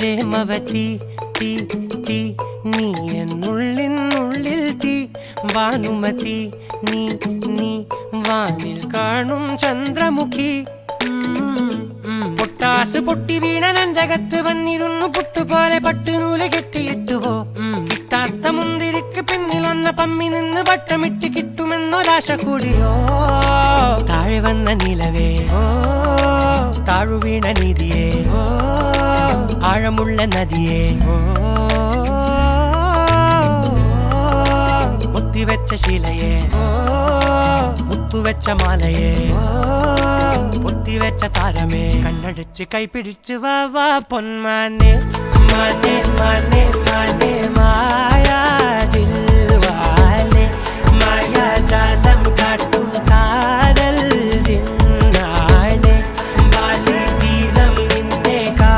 പ്രേമവതി തീ തീ നീ എന്നുള്ളിൽ തീ ഭാനുമതി നീ നീ വാനിൽ കാണും ചന്ദ്രമുഖി പൊട്ടാസ് പൊട്ടി വീണ നെഞ്ചകത്ത് വന്നിരുന്നു പുട്ടുപോലെ പട്ടുനൂല് കെട്ടിയിട്ടുവോ കിട്ടാത്ത മുന്തിരിക്ക് പിന്നിൽ വന്ന പമ്മി നിന്ന് വട്ടമിട്ട് കിട്ടുമെന്നൊരാശ കൂടിയോ താഴെ വന്ന നിലവേ താഴു വീണ നിധിയേ ആഴമുള്ള നദിയേ കൊത്തിവെച്ച ശിലയേ മുത്തുവെച്ച മാലയേ പൊത്തിവെച്ച താരമേ കണ്ണടിച്ച് കൈപിടിച്ച് വാ വാ പൊന്മാനെ മാനെ മാനെ മാനെ മായാ ദിൽവാലെ മായാ ജാല